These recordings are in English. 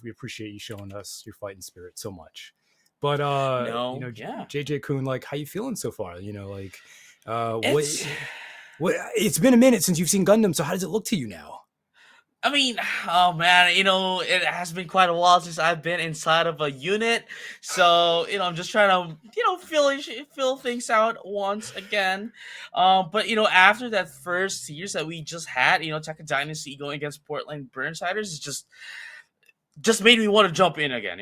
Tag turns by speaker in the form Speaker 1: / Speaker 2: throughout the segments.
Speaker 1: We appreciate you showing us your fighting spirit so much. But
Speaker 2: No, yeah.
Speaker 1: JJ Kuhn, like, how you feeling so far? What
Speaker 2: It's
Speaker 1: it's been a minute since you've seen Gundam, so how does it look to you now?
Speaker 2: I mean, oh man, it has been quite a while since I've been inside of a unit. So, I'm just trying to, feel things out once again. But after that first series that we just had, Tekken Dynasty going against Portland Burnsiders, is just made me want to jump in again.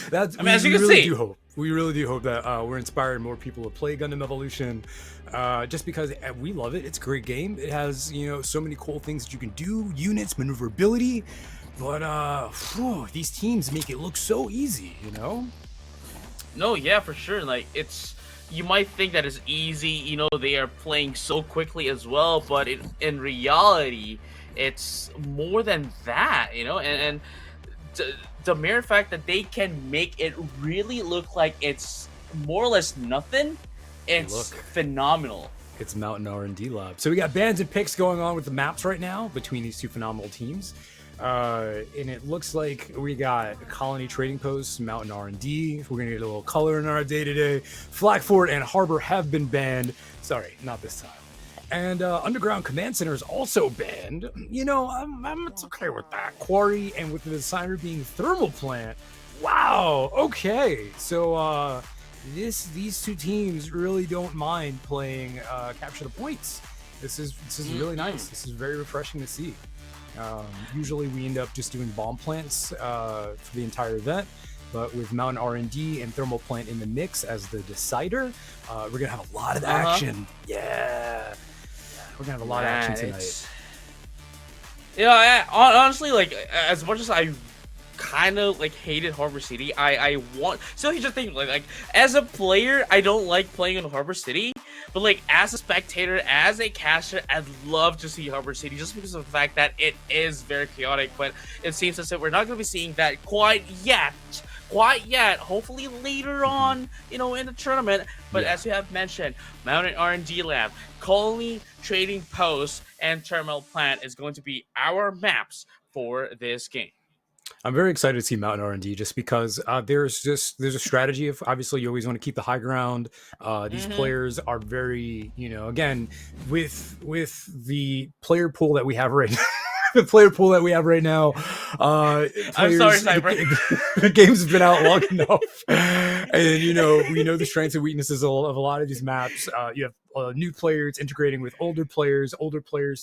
Speaker 1: That's
Speaker 2: I mean, as you
Speaker 1: we
Speaker 2: can
Speaker 1: really
Speaker 2: see.
Speaker 1: do hope. We really do hope that we're inspiring more people to play Gundam Evolution, just because we love it. It's a great game. It has so many cool things that you can do, units, maneuverability, but these teams make it look so easy.
Speaker 2: No, yeah, for sure. Like you might think that it's easy. They are playing so quickly as well, but in reality, it's more than that. And the mere fact that they can make it really look like it's more or less nothing, it's phenomenal.
Speaker 1: It's Mountain R&D Lab. So we got bans and picks going on with the maps right now between these two phenomenal teams. And it looks like we got Colony Trading Posts, Mountain R&D. We're going to get a little color in our day-to-day. Flagfort and Harbor have been banned. Sorry, not this time. And Underground Command Center is also banned. It's okay with that. Quarry, and with the designer being Thermal Plant. Wow, okay. So these two teams really don't mind playing Capture the Points. This is really nice. This is very refreshing to see. Usually we end up just doing bomb plants for the entire event, but with Mountain R&D and Thermal Plant in the mix as the decider, we're gonna have a lot of action. Yeah, we're gonna have a lot of action tonight.
Speaker 2: Honestly, like, as much as I kind of like hated Harbor City, I want. So here's the thing, like as a player, I don't like playing in Harbor City. But like as a spectator, as a caster, I'd love to see Harbor City just because of the fact that it is very chaotic. But it seems as if we're not going to be seeing that quite yet. Hopefully later on, in the tournament. But as you have mentioned, Mountain R&D Lab, Colony Trading Post, and Terminal Plant is going to be our maps for this game.
Speaker 1: I'm very excited to see Mountain R&D just because there's a strategy of, obviously you always want to keep the high ground. These players are very, again, with the player pool that we have right now. The player pool that we have right now.
Speaker 2: I'm sorry, Cyber.
Speaker 1: The games have been out long enough, and we know the strengths and weaknesses of a lot of these maps. You have new players integrating with older players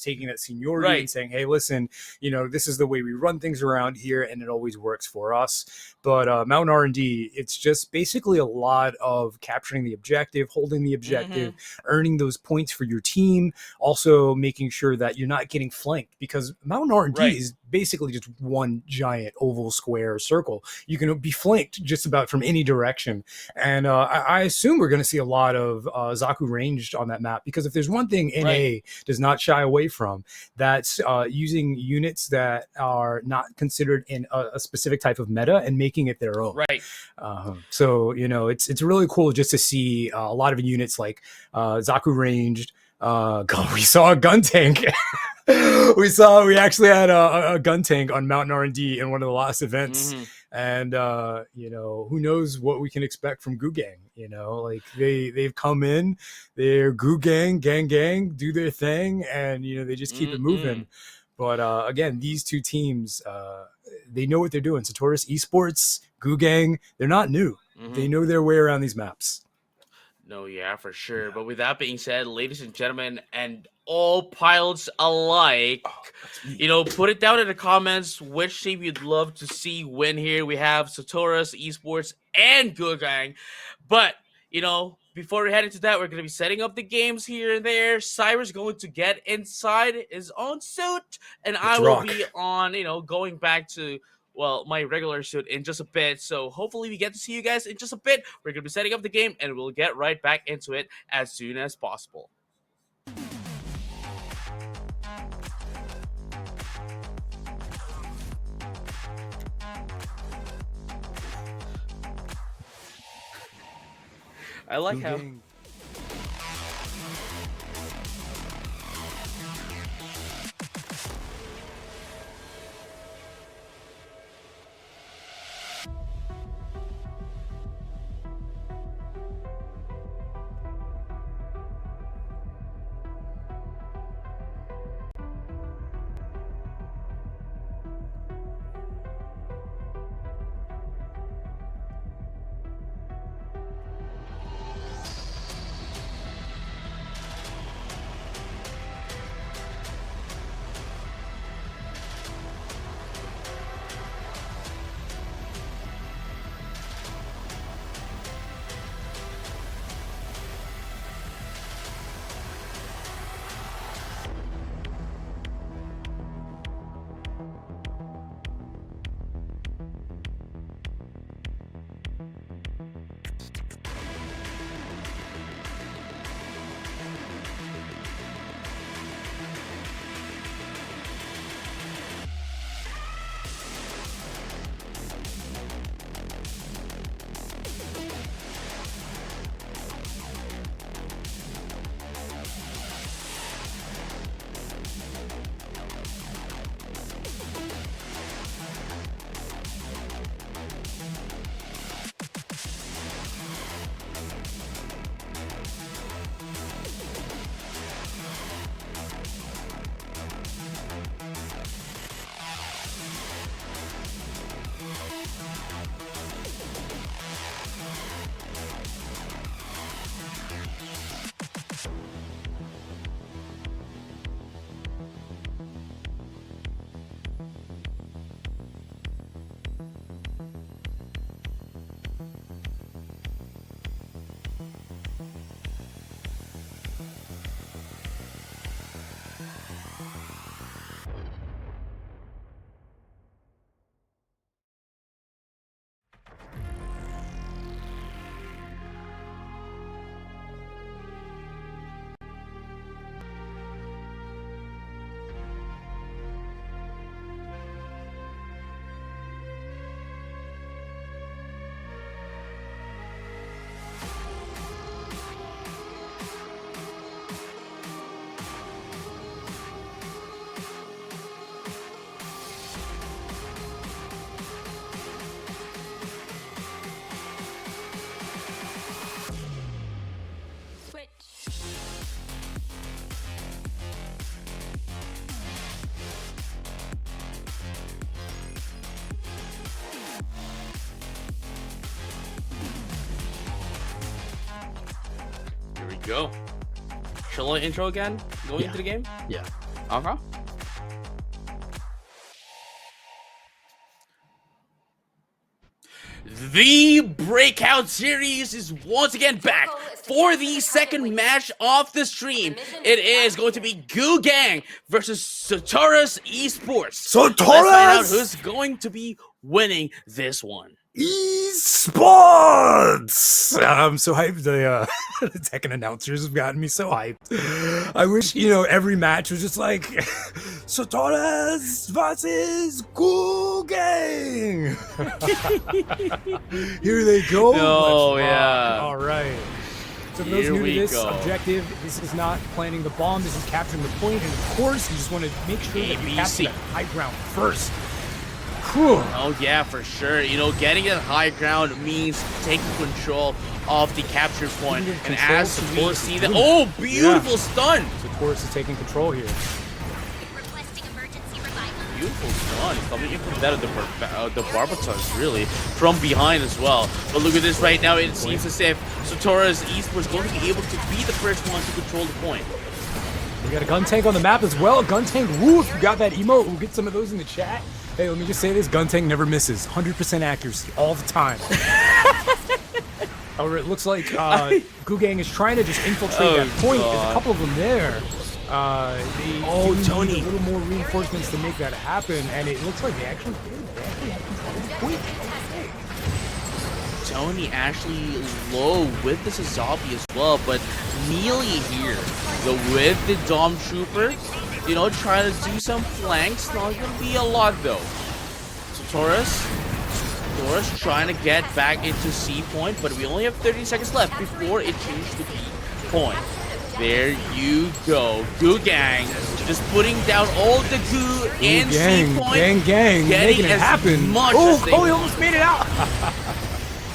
Speaker 1: taking that seniority and saying, hey, listen, this is the way we run things around here, and it always works for us. But Mountain R&D, it's just basically a lot of capturing the objective, holding the objective, earning those points for your team, also making sure that you're not getting flanked, because Mountain R&D is basically just one giant oval square circle. You can be flanked just about from any direction. And I assume we're going to see a lot of Zaku ranged on that map, because if there's one thing NA does not shy away from, that's using units that are not considered in a specific type of meta and making it their own. So it's really cool just to see a lot of units like Zaku ranged. God, we saw a gun tank. we actually had a gun tank on Mountain R&D in one of the last events. And who knows what we can expect from Goo Gang. Like they've come in, they're Goo Gang, gang, do their thing, and they just keep it moving. But again, these two teams, they know what they're doing. Sotoras Esports, Goo Gang, they're not new. They know their way around these maps.
Speaker 2: No, yeah, for sure. But with that being said, ladies and gentlemen, and all pilots alike, put it down in the comments which team you'd love to see win here. We have Sotoras, Esports, and Goo Gang. But, before we head into that, we're going to be setting up the games here and there. Cyber's going to get inside his own suit, and I will be on, going back to my regular suit in just a bit. So hopefully we get to see you guys in just a bit. We're going to be setting up the game, and we'll get right back into it as soon as possible. I like how... Here we go. Shall I intro again? Going into the game?
Speaker 3: Yeah.
Speaker 2: Okay. The Breakout series is once again back for the second match of the stream. It is going to be Goo Gang versus Sotoras Esports.
Speaker 1: Sotoras!
Speaker 2: Let's find out who's going to be winning this one.
Speaker 1: Esports! I'm so hyped. The Tekken announcers have gotten me so hyped. I wish, every match was just like Sotoras versus Goo Gang. Here they go.
Speaker 2: Oh,
Speaker 1: Let's
Speaker 2: yeah.
Speaker 1: rock. All right. So for those
Speaker 2: Here
Speaker 1: new to
Speaker 2: we
Speaker 1: this
Speaker 2: go.
Speaker 1: objective, this is not planting the bomb. This is capturing the point. And of course, you just want to make sure that you capture that high ground first. Whew.
Speaker 2: Oh yeah, for sure. Getting that high ground means taking control of the capture point. And as we see that, oh, beautiful stun!
Speaker 1: So of course, is taking control here.
Speaker 2: Beautiful stun. Coming in from that of the Barbatos, really, from behind as well. But look at this right now. It seems as if Sotoras Esports is going to be able to be the first one to control the point.
Speaker 1: We got a gun tank on the map as well. Gun tank, woo! If you got that emote, we'll get some of those in the chat. Hey, let me just say this, gun tank never misses. 100% accuracy, all the time. However, it looks like Goo Gang is trying to just infiltrate that point.
Speaker 2: God.
Speaker 1: There's a couple of them there. They do
Speaker 2: Tony.
Speaker 1: need a little more reinforcements to make that happen, and it looks like they actually did. They actually have control of the point.
Speaker 2: Tony actually low with the Suzabi as well, but Mealy here, with the Dom Trooper, trying to do some flanks. Not gonna be a lot though. So Sotoras trying to get back into C point, but we only have 30 seconds left before it changes to B point. There you go. Goo Gang just putting down all the goo in C point.
Speaker 1: Gang, making it happen. Oh, Chloe almost made it out.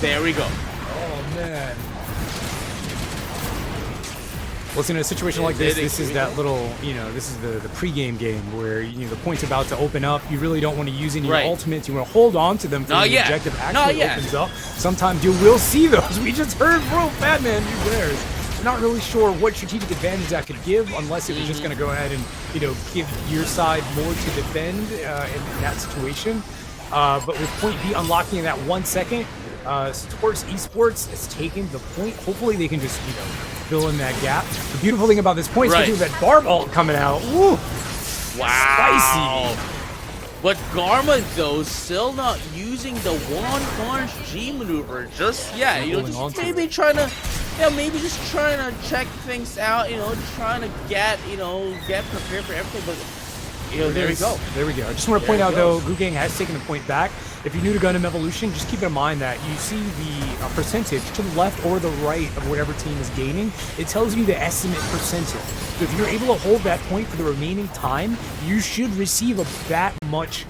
Speaker 2: There we go.
Speaker 1: Oh man. Well, in a situation like this, this is that little, this is the pregame game where, the point's about to open up. You really don't want to use any of your ultimates. You want to hold on to them for the objective actually opens up. Sometimes you will see those. We just heard Bro Batman use theirs. We're not really sure what strategic advantage that could give unless it was just going to go ahead and, give your side more to defend in that situation. But with point B unlocking in that 1 second, Sotoras Esports is taking the point. Hopefully they can just, fill in that gap. The beautiful thing about this point, especially with that Barb ult coming out. Woo!
Speaker 2: Wow.
Speaker 1: Spicy.
Speaker 2: But Garma, though, still not using the one punch G maneuver just yet. Just maybe trying to, maybe just trying to check things out. Trying to get prepared for everything. But there we go.
Speaker 1: There we go. I just want to point out though, Goo Gang has taken a point back. If you're new to Gundam Evolution, just keep in mind that you see the percentage to the left or the right of whatever team is gaining. It tells you the estimate percentage. So if you're able to hold that point for the remaining time, you should receive that much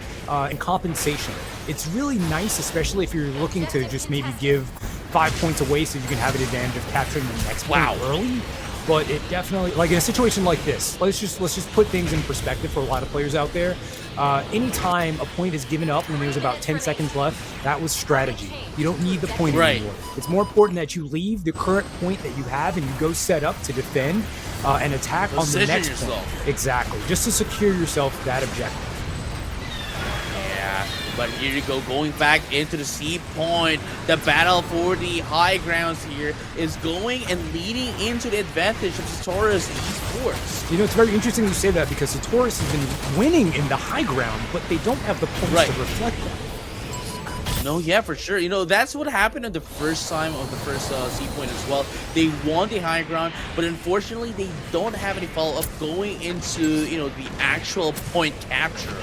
Speaker 1: in compensation. It's really nice, especially if you're looking to just maybe give 5 points away so you can have an advantage of capturing the next point early. But it definitely, like in a situation like this, let's just put things in perspective for a lot of players out there. Anytime a point is given up when there's about 10 seconds left, that was strategy. You don't need the point anymore. It's more important that you leave the current point that you have and you go set up to defend and attack on the next point. Exactly, just to secure yourself that objective.
Speaker 2: But here you go, going back into the C point. The battle for the high grounds here is going and leading into the advantage of Sotoras Esports.
Speaker 1: It's very interesting you say that because Sotoras has been winning in the high ground, but they don't have the points to reflect that.
Speaker 2: No, yeah, for sure. That's what happened at the first time of the first C point as well. They won the high ground, but unfortunately, they don't have any follow-up going into, the actual point capture.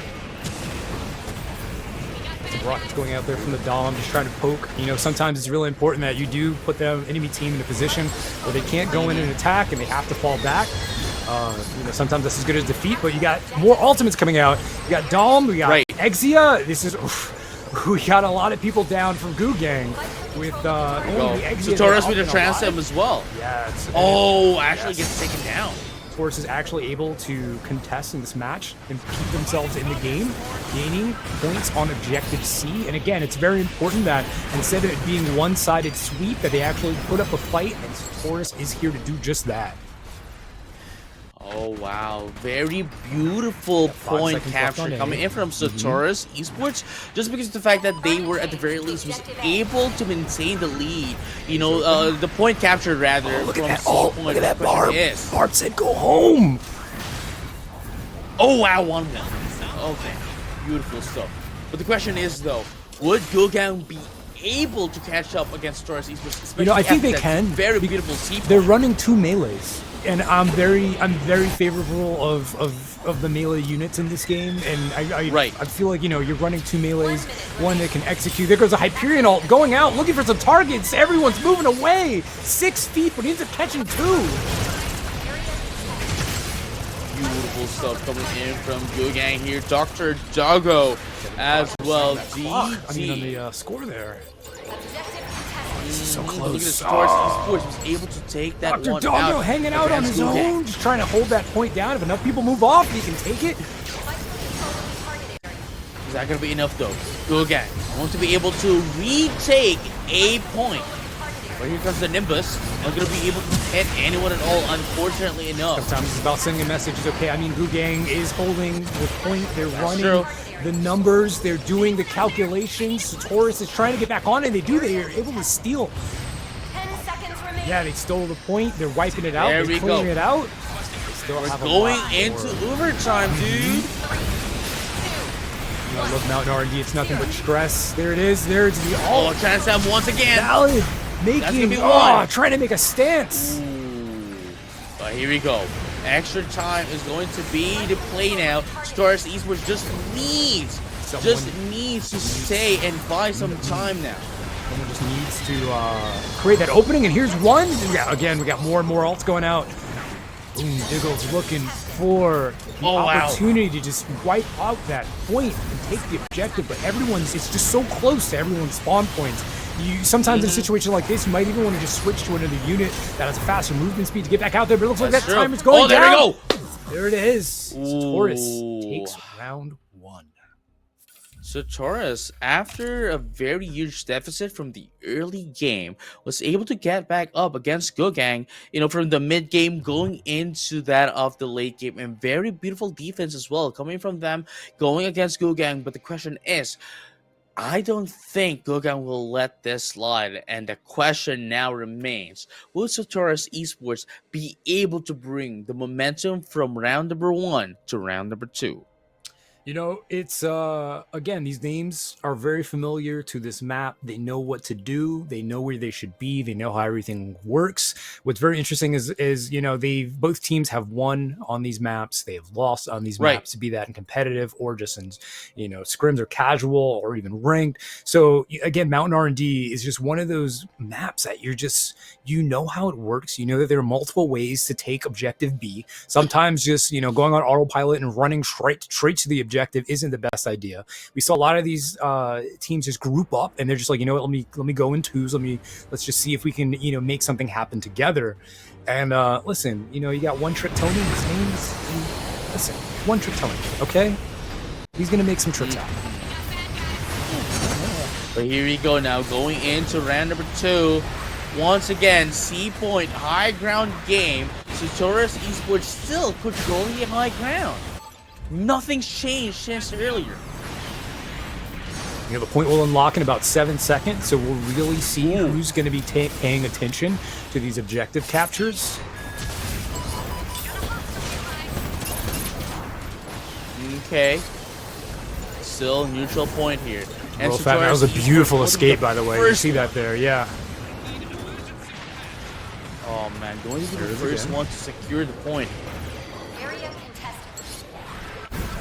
Speaker 1: Rockets going out there from the Dom, just trying to poke. Sometimes it's really important that you do put the enemy team in a position where they can't go in and attack and they have to fall back. Sometimes that's as good as defeat, but you got more ultimates coming out. You got Dom, we got Exia. We got a lot of people down from Goo Gang. with only the exit.
Speaker 2: Sotoras with a transom as well.
Speaker 1: Yeah.
Speaker 2: Actually gets taken down.
Speaker 1: Force is actually able to contest in this match and keep themselves in the game, gaining points on objective C. And again, it's very important that instead of it being one-sided sweep, that they actually put up a fight, and Sotoras is here to do just that.
Speaker 2: Oh, wow. Very beautiful point capture coming in from Sotoras Esports, just because of the fact that they were, at the very least, was able to maintain the lead. You know, the point capture, rather,
Speaker 1: look at that Barb. Barb said go home.
Speaker 2: Oh, wow, 1-0. Okay, beautiful stuff. But the question is, though, would Gulgang be able to catch up against Sotoras Esports?
Speaker 1: You know, I think they can.
Speaker 2: Very beautiful C point.
Speaker 1: They're running 2 melees. And I'm very favorable of the melee units in this game, and I feel like, you know, you're running 2 melees, one that can execute. There goes a Hyperion ult going out, looking for some targets. Everyone's moving away. 6 feet, but he's catching 2.
Speaker 2: Beautiful stuff coming in from Gulgang here. Dr. Doggo as well.
Speaker 1: I mean, on the score there. So close.
Speaker 2: Look at the Sotoras Esports was able to take that
Speaker 1: Dr.
Speaker 2: one
Speaker 1: Doggo
Speaker 2: out
Speaker 1: hanging out on his own, just trying to hold that point down. If enough people move off, he can take it.
Speaker 2: Is that going to be enough, though? Gulgang want to be able to retake a point. But here comes the Nimbus. Not going to be able to hit anyone at all, unfortunately enough.
Speaker 1: Sometimes it's about sending a message. It's okay. I mean, Gulgang is holding the point. They're running
Speaker 2: true.
Speaker 1: The numbers. They're doing the calculations. Sotoras is trying to get back on it. They are able to steal.
Speaker 3: 10 seconds remaining.
Speaker 1: Yeah, they stole the point. They're wiping it out. They're clearing it out.
Speaker 2: We're going into overtime, dude.
Speaker 1: Look, Mountain R&D, it's nothing but stress. There it is. There's the all.
Speaker 2: Transam once again.
Speaker 1: Valid. Trying to make a stance.
Speaker 2: Ooh. But here we go. Extra time is going to be to play now. Sotoras Esports just needs to stay and buy some time now.
Speaker 1: Someone just needs to create that opening, and here's one. Yeah, again, we got more and more ults going out. Boom, Diggle's looking for the opportunity to just wipe out that point and take the objective, but it's just so close to everyone's spawn points. Sometimes in a situation like this, you might even want to just switch to another unit that has a faster movement speed to get back out there, but it looks like that time is going down.
Speaker 2: There we go.
Speaker 1: There it is. Sotoras takes round 1.
Speaker 2: Sotoras, after a very huge deficit from the early game, was able to get back up against Gulgang, you know, from the mid game going into that of the late game, and very beautiful defense as well coming from them going against Gulgang. But the question is, I don't think Gulgang will let this slide, and the question now remains, will Sotoras Esports be able to bring the momentum from round number 1 to round number 2?
Speaker 1: You know, it's, again, these names are very familiar to this map. They know what to do. They know where they should be. They know how everything works. What's very interesting is you know, both teams have won on these maps. They have lost on these maps, be that in competitive or just in, you know, scrims or casual or even ranked. So, again, Mountain R&D is just one of those maps that you know how it works. You know that there are multiple ways to take objective B. Sometimes just, you know, going on autopilot and running straight to the objective isn't the best idea. We saw a lot of these teams just group up, and they're just like, you know what, let me go in twos. Let's just see if we can, you know, make something happen together. And listen, you know, you got One Trick Tony. His name is One Trick Tony. Okay, he's gonna make some tricks happen.
Speaker 2: But here we go now, going into round number 2. Once again, C point high ground game. Sotoras Esports still controlling the high ground. Nothing's changed since earlier.
Speaker 1: You know, the point will unlock in about 7 seconds, so we'll really see who's going to be paying attention to these objective captures.
Speaker 2: Okay. Still neutral point here.
Speaker 1: And that was a beautiful escape, by the way. You see that there, yeah.
Speaker 2: Oh man, going to be the first one to secure the point.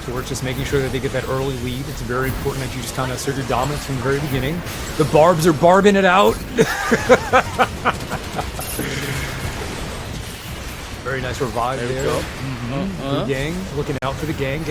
Speaker 1: So we're just making sure that they get that early lead. It's very important that you just kind of assert your dominance from the very beginning. The Barbs are barbing it out. Very nice revive there.
Speaker 2: Go.
Speaker 1: The gang, looking out for the gang.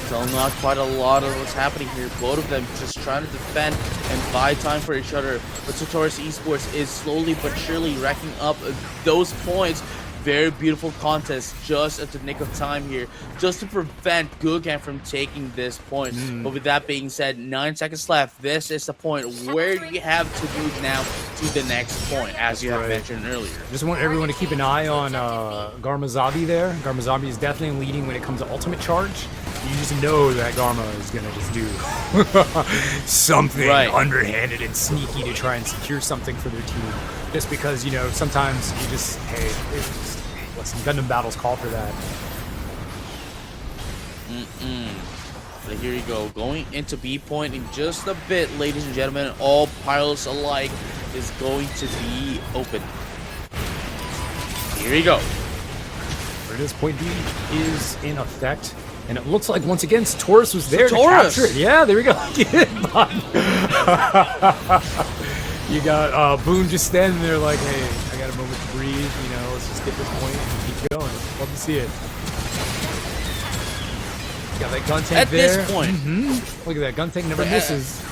Speaker 2: Still not quite a lot of what's happening here. Both of them just trying to defend and buy time for each other. But Sotoras Esports is slowly but surely racking up those points. Very beautiful contest just at the nick of time here, just to prevent Gugan from taking this point. But with that being said, 9 seconds left. This is the point where you have to move now to the next point, as you have mentioned earlier.
Speaker 1: Just want everyone to keep an eye on Garmazabi there. Garmazabi is definitely leading when it comes to ultimate charge. You just know that Garma is going to just do something underhanded and sneaky to try and secure something for their team. Just because, you know, sometimes you just, hey, listen, Gundam battles call for that.
Speaker 2: But here you go, going into B point in just a bit, ladies and gentlemen. All pilots alike is going to be open. Here you go.
Speaker 1: There it is, point B is in effect. And it looks like, once again, Sotoras was there to capture it. Yeah, there we go. You got Boone just standing there like, hey, I got a moment to breathe, you know, let's just get this point and keep going. Love to see it. Got that gun tank there.
Speaker 2: At this point.
Speaker 1: Look at that, gun tank never misses.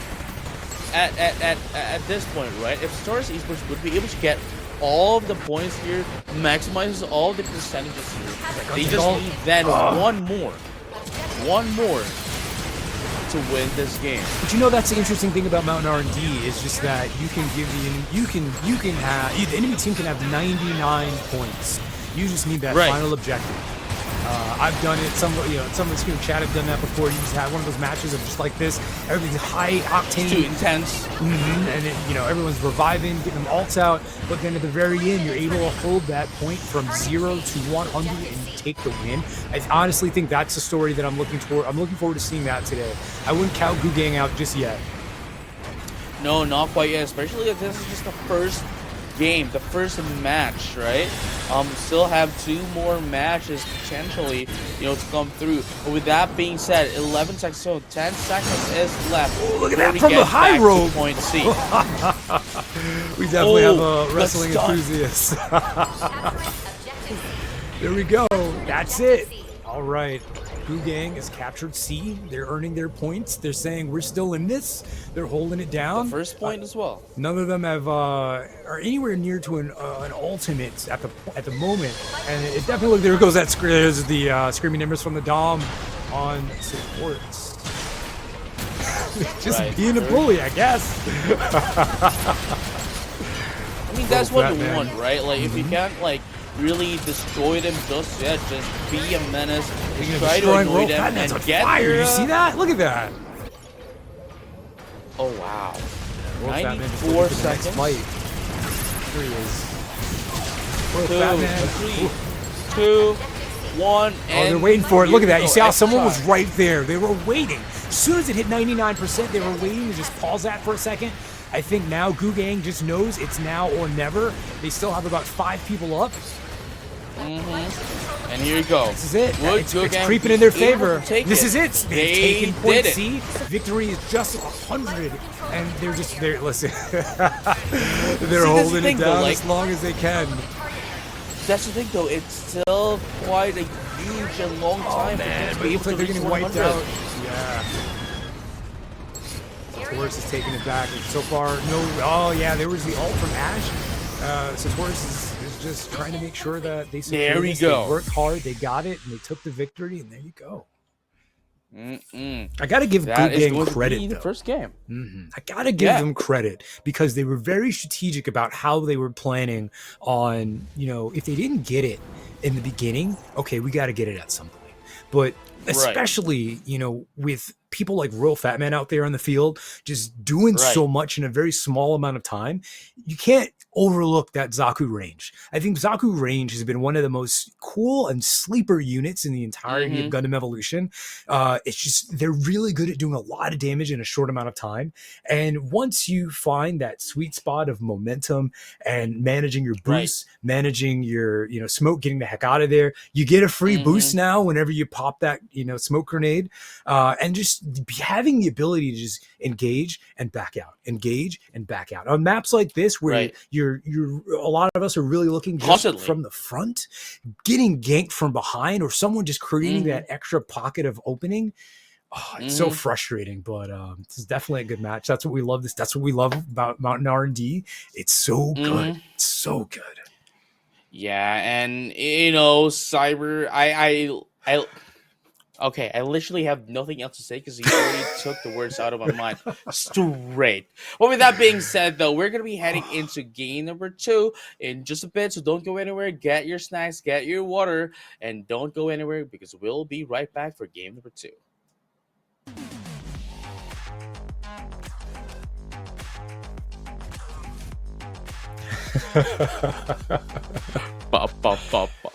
Speaker 2: At this point, right, if Sotoras Esports would be able to get all of the points here, maximizes all the percentages here, they just need then one more to win this game.
Speaker 1: But you know, that's the interesting thing about Mountain R&D is just that you can give the enemy team can have 99 points. You just need that final objective. I've done it. Some of us here in chat have done that before. You just have one of those matches of just like this. Everything's high octane,
Speaker 2: too intense,
Speaker 1: and it, you know, everyone's reviving, getting them ults out. But then at the very end, you're able to hold that point from 0 to 100 and take the win. I honestly think that's the story that I'm looking for. I'm looking forward to seeing that today. I wouldn't count Gugang out just yet.
Speaker 2: No, not quite yet. Especially if this is just the first game, the first match, right? Still have 2 more matches potentially, you know, to come through. But with that being said, 11 seconds, so 10 seconds is left.
Speaker 1: Oh, look at that from the high road.
Speaker 2: Point C.
Speaker 1: We definitely have a wrestling enthusiast. There we go. That's it. All right. Gugang has captured C. They're earning their points. They're saying we're still in this. They're holding it down.
Speaker 2: The first point as well.
Speaker 1: None of them have are anywhere near to an ultimate at the moment. And it definitely, there goes that there's the screaming embers from the Dom on supports. Just being a bully, I guess.
Speaker 2: I mean, that's what you want, right? Like, if you can't, like, really destroy them just yet, just be a menace, just try to annoy them and get
Speaker 1: fire. You see that? Look at that.
Speaker 2: Oh, wow.
Speaker 1: Yeah,
Speaker 2: 94 seconds.
Speaker 1: Fight. There he is.
Speaker 2: 2, 1, and
Speaker 1: they're waiting for it. Look at that. You see how someone was right there. They were waiting. As soon as it hit 99%, they were waiting to just pause that for a second. I think now Gugang just knows it's now or never. They still have about 5 people up.
Speaker 2: And here you go.
Speaker 1: This is it. It's creeping in their favor. This is it. They've taken point C. Victory is just 100, and they're listen. They're holding it down as long as they can.
Speaker 2: That's the thing, though. It's still quite a huge and long time.
Speaker 1: Man, but it looks like they're getting wiped out. Yeah. Sotoras is taking it back. So far, no. Oh yeah, there was the ult from Ash. Sotoras is just trying to make sure that they secure this. They worked hard, they got it, and they took the victory. And there you go. I gotta give Gugang credit.
Speaker 2: The first game.
Speaker 1: I gotta give them credit because they were very strategic about how they were planning on. You know, if they didn't get it in the beginning, okay, we got to get it at some point. But especially, you know, with people like Royal Fat Man out there on the field, just doing so much in a very small amount of time, you can't overlook that Zaku range. I think Zaku range has been one of the most cool and sleeper units in the entirety of Gundam Evolution. It's just, they're really good at doing a lot of damage in a short amount of time. And once you find that sweet spot of momentum and managing your boosts, managing your, you know, smoke, getting the heck out of there, you get a free boost now whenever you pop that, you know, smoke grenade, and just having the ability to just engage and back out, engage and back out on maps like this where you're a lot of us are really looking just from the front, getting ganked from behind, or someone just creating that extra pocket of opening. It's so frustrating, but it's definitely a good match. That's what we love. That's what we love about Mountain R&D. It's so good. It's so good.
Speaker 2: Yeah, and Cyber, okay, I literally have nothing else to say because he already took the words out of my mind straight. Well, with that being said, though, we're gonna be heading into game number 2 in just a bit, so don't go anywhere. Get your snacks, get your water, and don't go anywhere because we'll be right back for game number 2. Ba, ba, ba, ba.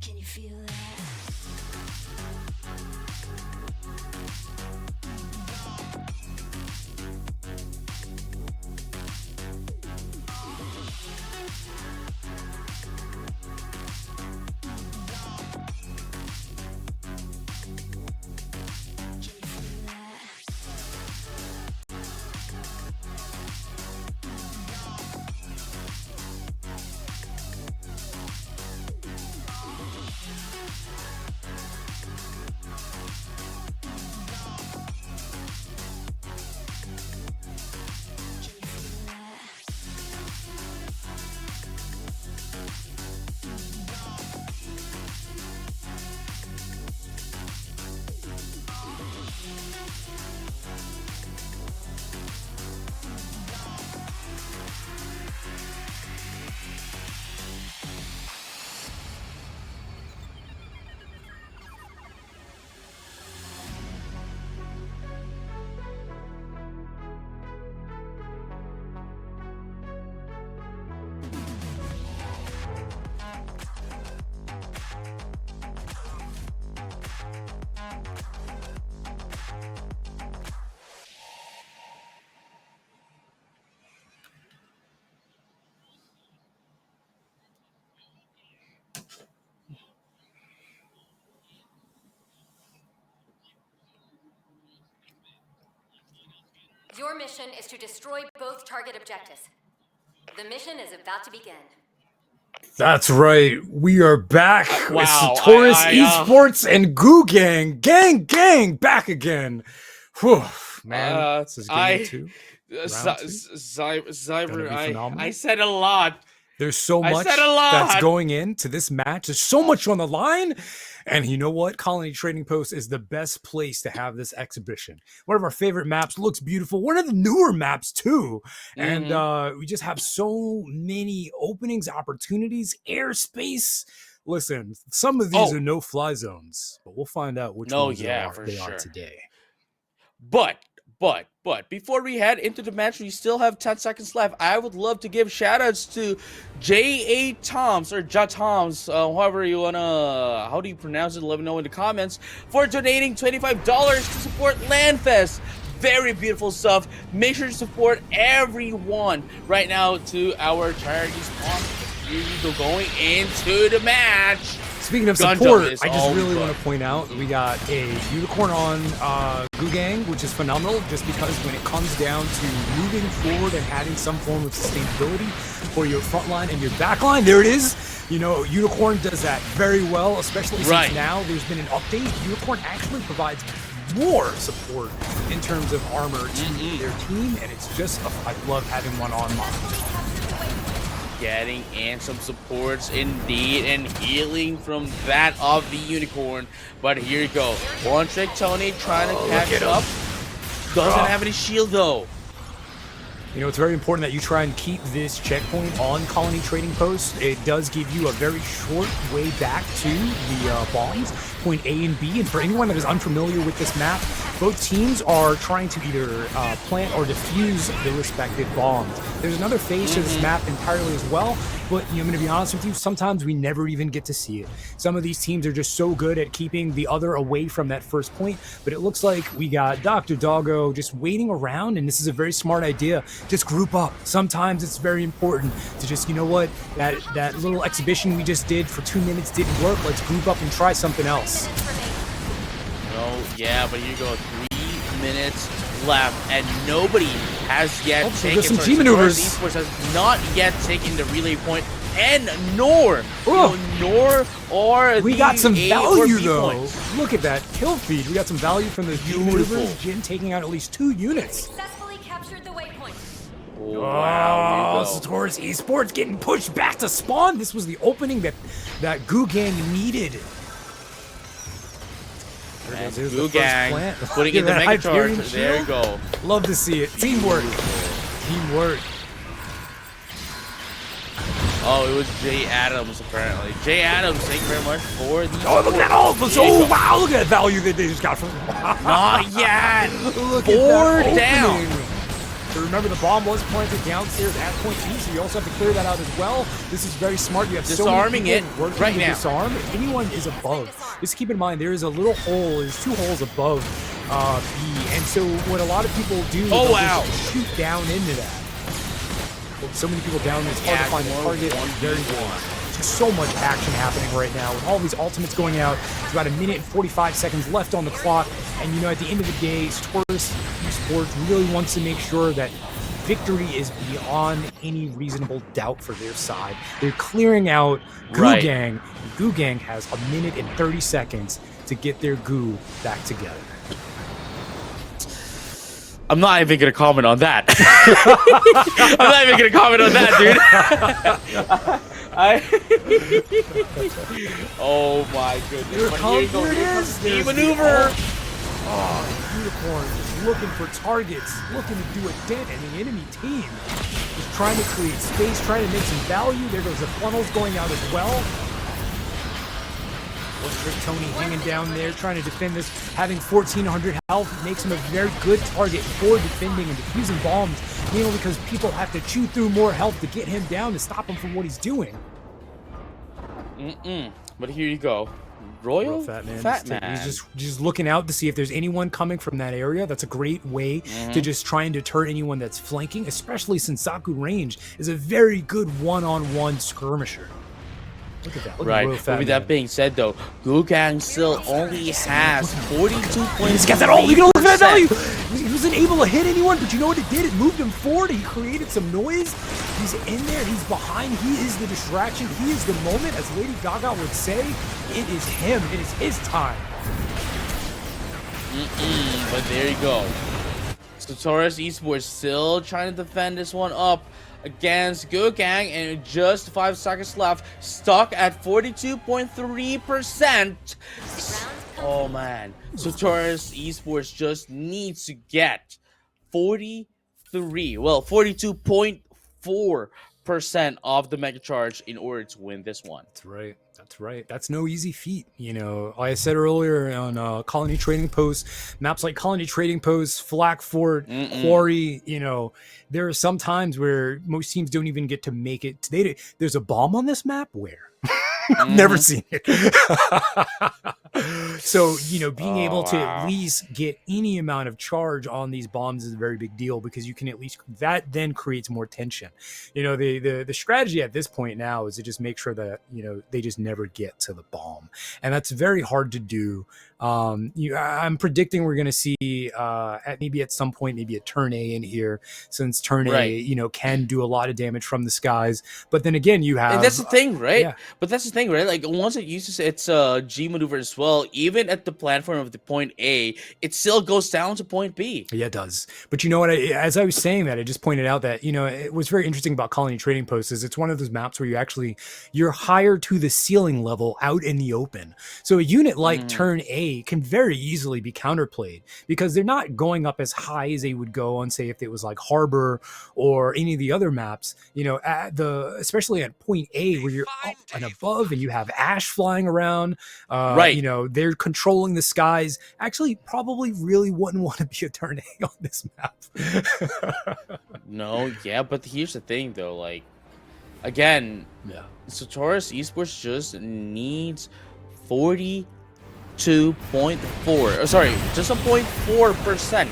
Speaker 3: Can you feel that? Your mission is to destroy both target objectives. The mission is about to begin.
Speaker 1: That's right. We are back with
Speaker 2: Wow,
Speaker 1: Sotoras Esports and Goo Gang. Gang, back again. Whew, man, this is game 2. Round 2. Gonna be
Speaker 2: Cyber,
Speaker 1: phenomenal.
Speaker 2: I said a lot.
Speaker 1: There's so
Speaker 2: I
Speaker 1: much
Speaker 2: said a lot.
Speaker 1: that's going into this match. There's so much on the line. And you know what? Colony Trading Post is the best place to have this exhibition. One of our favorite maps, looks beautiful. One of the newer maps too. And we just have so many openings, opportunities, airspace. Listen, some of these are no-fly zones, but we'll find out which ones they are today.
Speaker 2: But before we head into the match, we still have 10 seconds left. I would love to give shoutouts to J.A. Toms or Ja Toms, however you wanna, how do you pronounce it? Let me know in the comments, for donating $25 to support Landfest. Very beautiful stuff. Make sure to support everyone right now to our charity sponsors. Here we go, going into the match.
Speaker 1: Speaking of support, I just really want to point out we got a unicorn on Goo Gang, which is phenomenal, just because when it comes down to moving forward and having some form of sustainability for your front line and your back line, there it is. You know, Unicorn does that very well, especially since now there's been an update. Unicorn actually provides more support in terms of armor to their team, and it's just, I love having one on mine.
Speaker 2: Getting in some supports indeed, and healing from that of the Unicorn. But here you go. One Trick Tony trying to catch up. Doesn't have any shield though.
Speaker 1: You know, it's very important that you try and keep this checkpoint on Colony Trading Post. It does give you a very short way back to the bombs, point A and B. And for anyone that is unfamiliar with this map, both teams are trying to either plant or defuse the respective bombs. There's another phase to this map entirely as well, but I'm going to be honest with you, sometimes we never even get to see it. Some of these teams are just so good at keeping the other away from that first point, but it looks like we got Dr. Doggo just waiting around, and this is a very smart idea. Just group up. Sometimes it's very important to just, you know what, that little exhibition we just did for 2 minutes didn't work. Let's group up and try something else.
Speaker 2: Oh, yeah, but here you go. 3 minutes left, and nobody has yet taken
Speaker 1: some G maneuvers.
Speaker 2: Esports has not yet taken the relay point, and nor
Speaker 1: we got some value though.
Speaker 2: Points.
Speaker 1: Look at that kill feed. We got some value from the G maneuvers. Jin taking out at least 2 units.
Speaker 3: Successfully captured the waypoint.
Speaker 2: Oh, wow,
Speaker 1: Sotoras Esports getting pushed back to spawn. This was the opening that Goo Gang needed.
Speaker 2: Goo Gang putting in the mega charge. There you go.
Speaker 1: Love to see it. Teamwork.
Speaker 2: Oh, it was Jay Adams apparently. Jay Adams, thank you very much for the.
Speaker 1: Oh, look at that! Oh, wow! Look at that value that they just got from.
Speaker 2: Not yet.
Speaker 1: Look
Speaker 2: 4
Speaker 1: at that
Speaker 2: down.
Speaker 1: opening. So remember, the bomb was planted downstairs at point B, so you also have to clear that out as well. This is very smart. You have
Speaker 2: disarming it right now.
Speaker 1: Disarm. If anyone is above, just keep in mind there is a little hole. There's 2 holes above B, and so what a lot of people do is just shoot down into that. So many people down there, it's hard to find the target. Very good. Just so much action happening right now with all these ultimates going out. It's about 1 minute and 45 seconds left on the clock, and you know, at the end of the day, Sotoras Esports really wants to make sure that victory is beyond any reasonable doubt for their side. They're clearing out Goo Gang. And Goo Gang has 1 minute and 30 seconds to get their goo back together.
Speaker 2: I'm not even gonna comment on that. I'm not even gonna comment on that, dude. Oh my goodness! But here you go. Here comes the maneuver.
Speaker 1: Oh, Unicorn just looking for targets, looking to do a dent in the enemy team. Just trying to create space, trying to make some value. There goes the funnels going out as well. Trick Tony hanging down there, trying to defend this, having 1,400 health, makes him a very good target for defending and defusing bombs, mainly because people have to chew through more health to get him down to stop him from what he's doing.
Speaker 2: But here you go. Royal
Speaker 1: Fat Man. He's just looking out to see if there's anyone coming from that area. That's a great way to just try and deter anyone that's flanking, especially since Saku range is a very good one-on-one skirmisher. Look at that. Look
Speaker 2: Right.
Speaker 1: at
Speaker 2: But with that being said, though, Gugang still only has 42.3%.
Speaker 1: He's got that all. You can look at that value. He wasn't able to hit anyone, but you know what it did? It moved him forward. He created some noise. He's in there. He's behind. He is the distraction. He is the moment. As Lady Gaga would say, it is him. It is his time.
Speaker 2: But there you go. Sotoras Esports still trying to defend this one up against Gugang, and just 5 seconds left, stuck at 42.3%. Oh man, Sotoras Esports just needs to get 42.4% of the mega charge in order to win this one.
Speaker 1: That's right. That's right. That's no easy feat. You know, like I said earlier on Colony Trading Post, maps like Colony Trading Post, Flak Fort, Quarry, you know, there are some times where most teams don't even get to make it. There's a bomb on this map? Where? I've never seen it. So, you know, being able to at least get any amount of charge on these bombs is a very big deal, because you can at least, that then creates more tension. You know, the strategy at this point now is to just make sure that, you know, they just never get to the bomb. And that's very hard to do. I'm predicting we're going to see at some point, maybe a turn A in here, since turn A, you know, can do a lot of damage from the skies. But then again, you have...
Speaker 2: And that's the thing, right?
Speaker 1: Yeah.
Speaker 2: But that's the thing, right? Like, once it uses its G maneuver as well, even at the platform of the point A, it still goes down to point B.
Speaker 1: Yeah, it does. But you know what? As I was saying that, I just pointed out that, you know, it was very interesting about Colony Trading Post is it's one of those maps where you're higher to the ceiling level out in the open. So a unit like Turn A can very easily be counterplayed, because they're not going up as high as they would go on, say, if it was like Harbor or any of the other maps, you know, especially at point A where you're up and above and you have ash flying around, you know, they're controlling the skies. Actually, probably really wouldn't want to be a Turn A on this map.
Speaker 2: No, yeah, but here's the thing, though. Like, again, Sotoras Esports just needs 42.4. Sorry, just a 0.4%,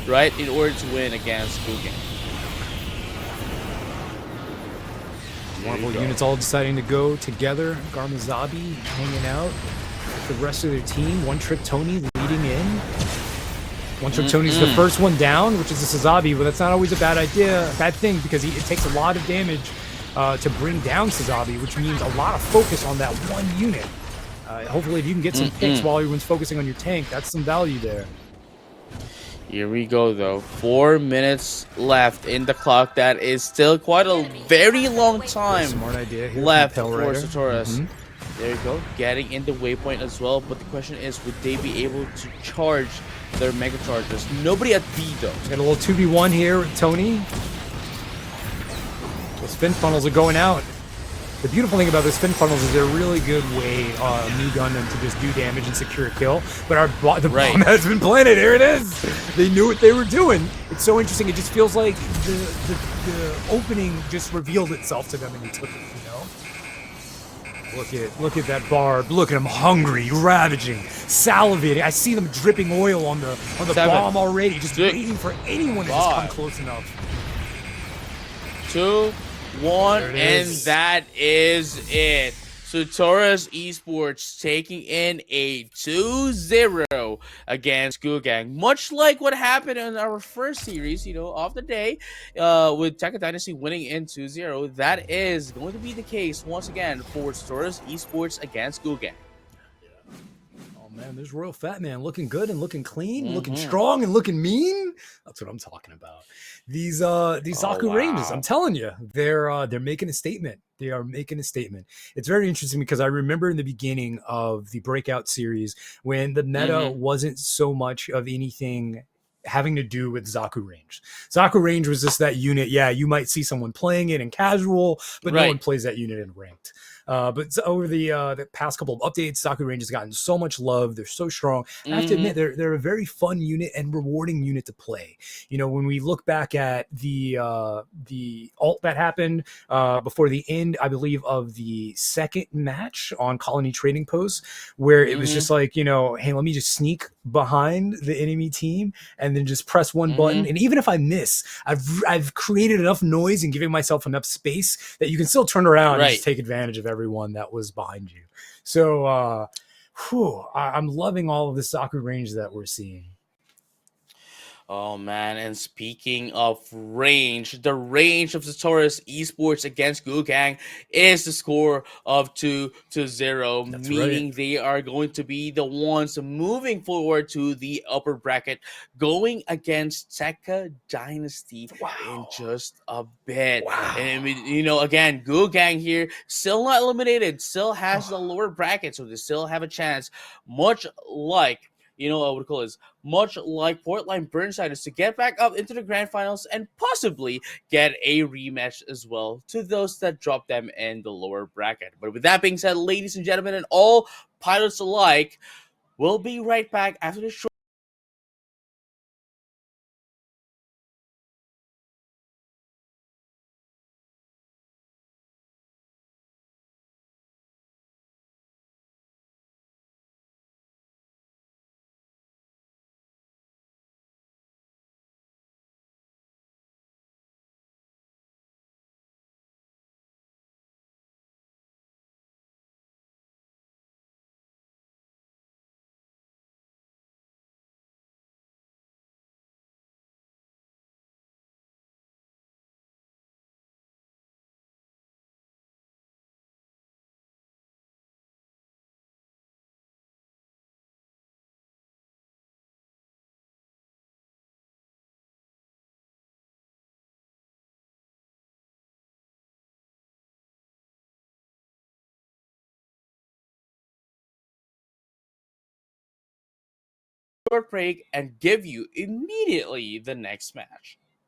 Speaker 2: right, in order to win against Gugang.
Speaker 1: Marvel units all deciding to go together. Garmazabi hanging out. The rest of their team. One Trick Tony leading in. One Trick Tony's the first one down, which is a Sazabi, but that's not always a bad thing, because it takes a lot of damage to bring down Sazabi, which means a lot of focus on that one unit. Hopefully, if you can get some picks while everyone's focusing on your tank, that's some value there.
Speaker 2: Here we go, though. 4 minutes left in the clock. That is still quite a very long time
Speaker 1: Smart idea here
Speaker 2: left
Speaker 1: from
Speaker 2: for
Speaker 1: Rider.
Speaker 2: Sotoras. There you go, getting in the waypoint as well. But the question is, would they be able to charge their mega chargers? Nobody at B, though.
Speaker 1: Got a little 2v1 here with Tony. The spin funnels are going out. The beautiful thing about the spin funnels is they're a really good way New Gundam to just do damage and secure a kill. But the bomb has been planted. Here it is. They knew what they were doing. It's so interesting. It just feels like the opening just revealed itself to them, and he took it. You know. Look at that barb. Look at him, hungry, ravaging, salivating. I see them dripping oil on the bomb already, just waiting for anyone to just come close enough.
Speaker 2: 2, 1, and that is it. Sotoras Esports taking in a 2-0 against Gugang. Much like what happened in our first series, you know, of the day, with Tekka Dynasty winning in 2-0. That is going to be the case once again for Sotoras Esports against Gugang.
Speaker 1: Man, there's Royal Fat Man looking good and looking clean, looking strong and looking mean. That's what I'm talking about. These Zaku Rangers, I'm telling you, they're making a statement. They are making a statement. It's very interesting because I remember in the beginning of the Breakout series when the meta wasn't so much of anything having to do with Zaku Range. Zaku Range was just that unit. Yeah, you might see someone playing it in casual, but no one plays that unit in ranked. But over the past couple of updates, Zaku Range has gotten so much love. They're so strong. I have to admit, they're a very fun unit and rewarding unit to play. You know, when we look back at the ult that happened before the end, I believe, of the second match on Colony Trading Post, where it was just like, you know, hey, let me just sneak behind the enemy team, and and then just press one button. And even if I miss, I've created enough noise and giving myself enough space that you can still turn around and just take advantage of everyone that was behind you. So I'm loving all of the soccer range that we're seeing.
Speaker 2: Oh man, and speaking of range, the range of Sotoras Esports against Gugang is the score of 2-0, meaning they are going to be the ones moving forward to the upper bracket, going against Tekka Dynasty in just a bit. And you know, again, Gugang here still not eliminated, still has the lower bracket, so they still have a chance, much like, you know, I would call this, much like Portland Burnside, is to get back up into the grand finals and possibly get a rematch as well to those that dropped them in the lower bracket. But with that being said, ladies and gentlemen, and all pilots alike, we'll be right back after this short break and give you immediately the next match.